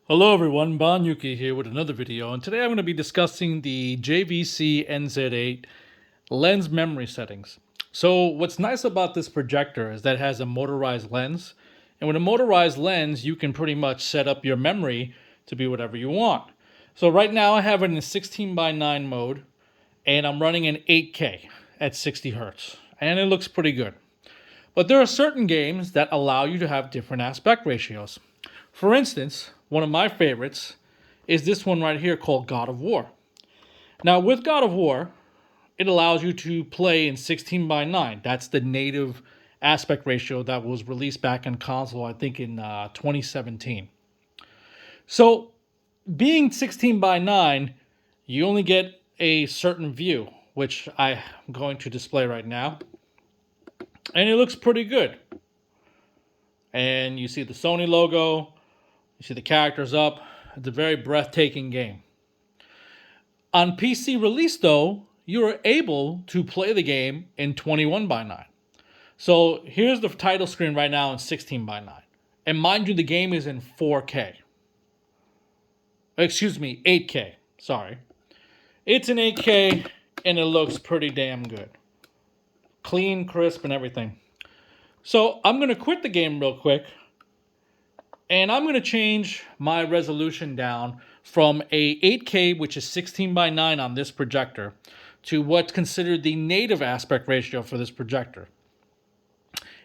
Hello everyone, Banyuki here with another video, and today I'm going to be discussing the JVC NZ8 Lens Memory settings. So what's nice about this projector is that it has a motorized lens, and with a motorized lens you can pretty much set up your memory to be whatever you want. So right now I have it in 16:9 mode, and I'm running in 8K at 60 Hertz, and it looks pretty good. But there are certain games that allow you to have different aspect ratios. For instance, one of my favorites is this one right here called God of War. Now, with God of War, it allows you to play in 16:9. That's the native aspect ratio that was released back in console, I think in 2017. So, being 16:9, you only get a certain view, which I'm going to display right now. And it looks pretty good. And you see the Sony logo, you see the characters up. It's a very breathtaking game. On PC release, though, you are able to play the game in 21:9. So here's the title screen right now in 16:9. And mind you, the game is in 4K. Excuse me, 8K. Sorry. It's in 8K and it looks pretty damn good. Clean, crisp, and everything. So I'm going to quit the game real quick. And I'm going to change my resolution down from a 8K, which is 16:9 on this projector, to what's considered the native aspect ratio for this projector.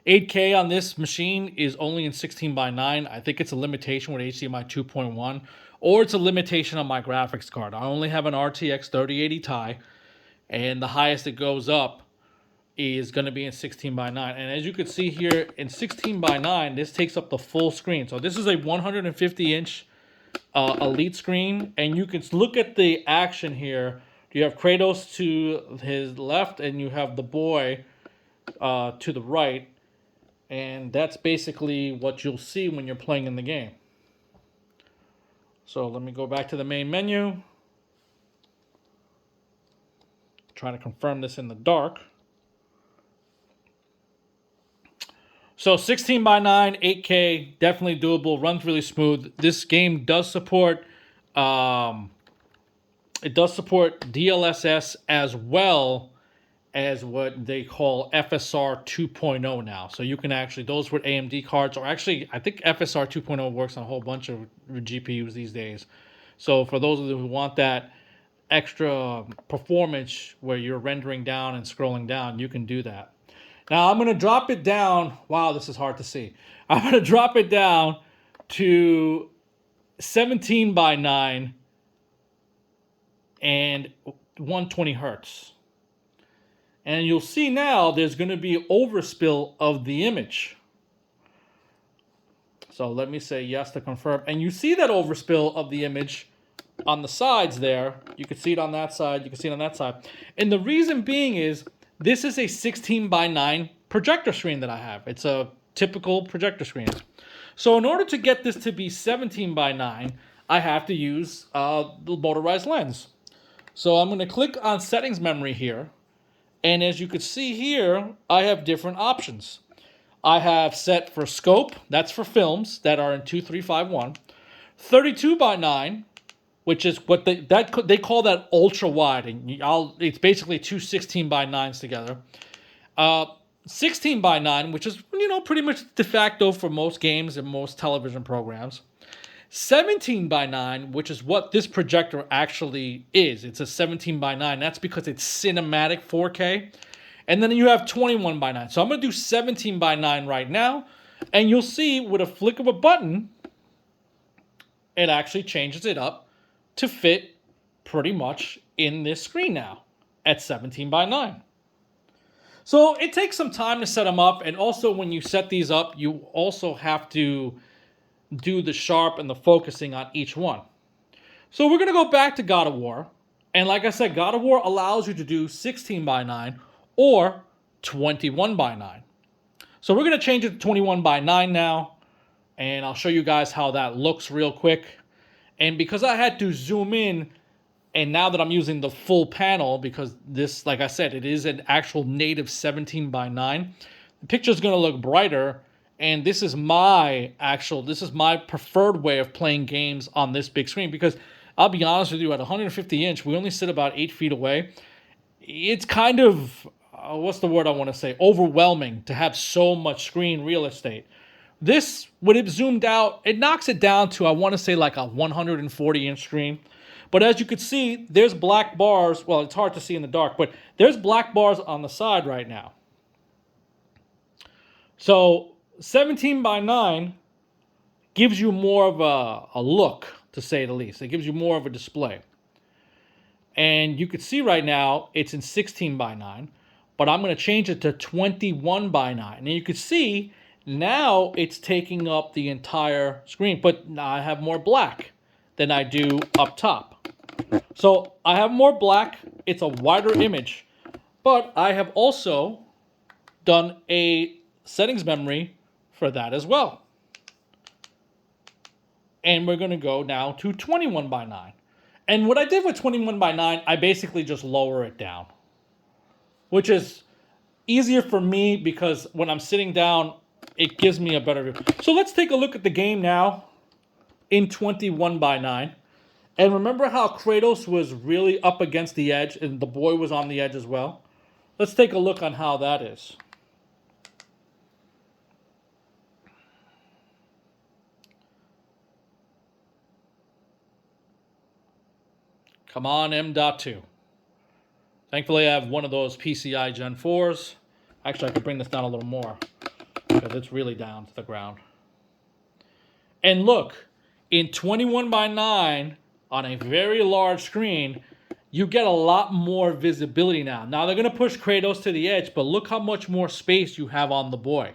8K on this machine is only in 16:9. I think it's a limitation with HDMI 2.1, or it's a limitation on my graphics card. I only have an RTX 3080 Ti, and the highest it goes up is going to be in 16:9. And as you can see here in 16:9, this takes up the full screen. So this is a 150-inch Elite screen, and you can look at the action here. You have Kratos to his left, and you have the boy to the right. And that's basically what you'll see when you're playing in the game. So let me go back to the main menu. Trying to confirm this in the dark. So 16:9, 8K, definitely doable. Runs really smooth. This game does support DLSS as well as what they call FSR 2.0 now. So you can actually, those with AMD cards, or actually I think FSR 2.0 works on a whole bunch of GPUs these days. So for those of you who want that extra performance where you're rendering down and scrolling down, you can do that. Now I'm going to drop it down. Wow, this is hard to see. I'm going to drop it down to 17:9 and 120 Hertz. And you'll see now there's going to be overspill of the image. So let me say yes to confirm. And you see that overspill of the image on the sides there. You can see it on that side. You can see it on that side. And the reason being is this is a 16:9 projector screen that I have. It's a typical projector screen. So in order to get this to be 17:9, I have to use the motorized lens. So I'm going to click on settings memory here. And as you can see here, I have different options. I have set for scope, that's for films that are in 2351. 32:9, which is what they call that ultra wide, and it's basically two 16:9s together. 16:9, which is pretty much de facto for most games and most television programs. 17:9, which is what this projector actually is. It's a 17:9. That's because it's cinematic 4K. And then you have 21:9. So I'm going to do 17:9 right now. And you'll see with a flick of a button, it actually changes it up to fit pretty much in this screen now at 17:9. So it takes some time to set them up. And also when you set these up, you also have to do the sharp and the focusing on each one. So we're going to go back to God of War. And like I said, God of War allows you to do 16:9 or 21:9. So we're going to change it to 21:9 now. And I'll show you guys how that looks real quick. And because I had to zoom in, and now that I'm using the full panel, because this, like I said, it is an actual native 17:9, the picture is going to look brighter. And this is my preferred way of playing games on this big screen, because I'll be honest with you, at 150 inch, we only sit about 8 feet away. It's kind of, what's the word I want to say, overwhelming to have so much screen real estate. This, when it zoomed out, it knocks it down to, I want to say, like a 140 inch screen. But as you can see, there's black bars. Well, it's hard to see in the dark, but there's black bars on the side right now. So 17 by 9 gives you more of a look, to say the least. It gives you more of a display. And you can see right now it's in 16 by 9, but I'm going to change it to 21 by 9. And you can see now it's taking up the entire screen, but now I have more black than I do up top. So I have more black, it's a wider image, but I have also done a settings memory for that as well. And we're going to go now to 21 by 9. And what I did with 21 by 9, I basically just lower it down, which is easier for me because when I'm sitting down, it gives me a better view. So let's take a look at the game now in 21 by 9. And remember how Kratos was really up against the edge and the boy was on the edge as well? Let's take a look on how that is. Come on, M.2. Thankfully, I have one of those PCI Gen 4s. Actually, I could bring this down a little more because it's really down to the ground. And look, in 21 by 9 on a very large screen, you get a lot more visibility now. Now, they're going to push Kratos to the edge, but look how much more space you have on the boy.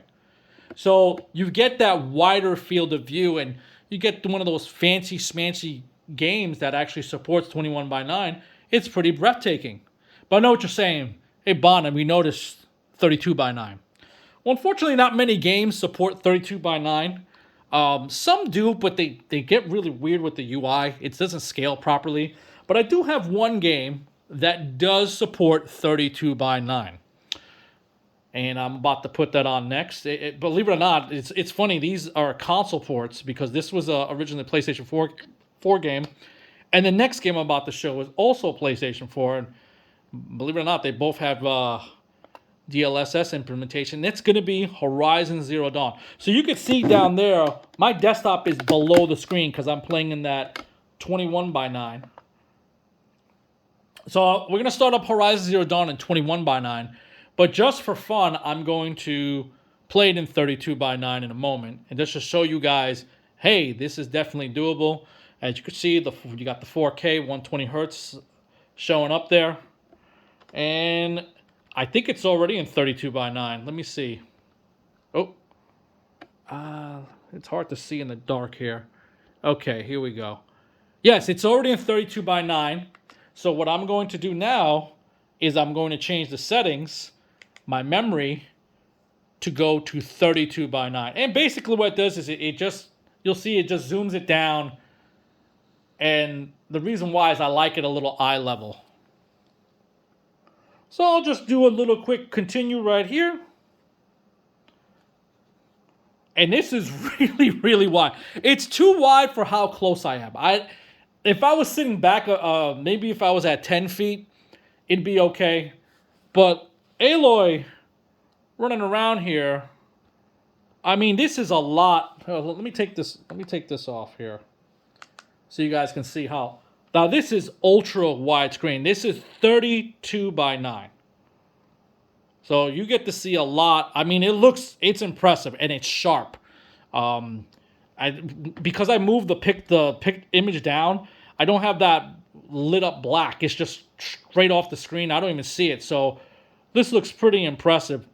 So you get that wider field of view, and you get one of those fancy smancy games that actually supports 21 by 9. It's pretty breathtaking. But I know what you're saying. Hey, Bonham, we noticed 32 by 9. Well, unfortunately, not many games support 32 by 9. Some do, but they get really weird with the UI. It doesn't scale properly. But I do have one game that does support 32 by 9. And I'm about to put that on next. Believe it or not, it's funny. These are console ports because this was originally a PlayStation 4 game. And the next game I'm about to show is also PlayStation 4. And believe it or not, they both have DLSS implementation. It's going to be Horizon Zero Dawn. So you can see down there, my desktop is below the screen because I'm playing in that 21 by 9. So we're going to start up Horizon Zero Dawn in 21 by 9. But just for fun, I'm going to play it in 32 by 9 in a moment. And just to show you guys, hey, this is definitely doable. As you can see, you got the 4K 120 hertz showing up there. And I think it's already in 32 by 9. Let me see. Oh. It's hard to see in the dark here. Okay, here we go. Yes, it's already in 32 by 9. So what I'm going to do now is I'm going to change the settings, my memory, to go to 32 by 9. And basically what it does is it just, you'll see it just zooms it down. And the reason why is I like it a little eye level. So I'll just do a little quick continue right here. And this is really, really wide. It's too wide for how close I am. If I was sitting back, maybe if I was at 10 feet, it'd be okay. But Aloy running around here, I mean, this is a lot. Let me take this off here so you guys can see how. Now, this is ultra widescreen. This is 32 by 9. So you get to see a lot. I mean, it's impressive and it's sharp. Because I moved the pick image down, I don't have that lit up black. It's just straight off the screen. I don't even see it. So this looks pretty impressive.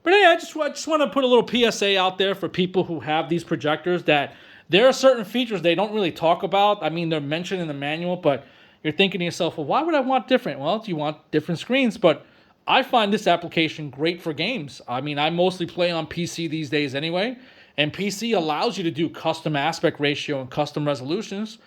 But hey, I just want to put a little PSA out there for people who have these projectors that there are certain features they don't really talk about. I mean, they're mentioned in the manual, but you're thinking to yourself, well, why would I want different? Well, you want different screens, but I find this application great for games. I mean, I mostly play on PC these days anyway, and PC allows you to do custom aspect ratio and custom resolutions,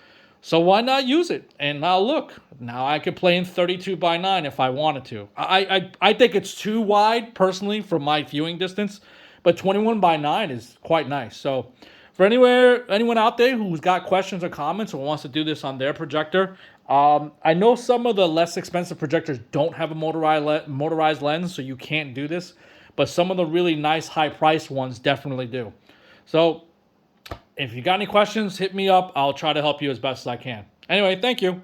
so why not use it? And now look, now I can play in 32 by 9 if I wanted to. I think it's too wide, personally, for my viewing distance, but 21 by 9 is quite nice. So for anyone out there who's got questions or comments or wants to do this on their projector, I know some of the less expensive projectors don't have a motorized lens, so you can't do this. But some of the really nice high-priced ones definitely do. So if you got any questions, hit me up. I'll try to help you as best as I can. Anyway, thank you.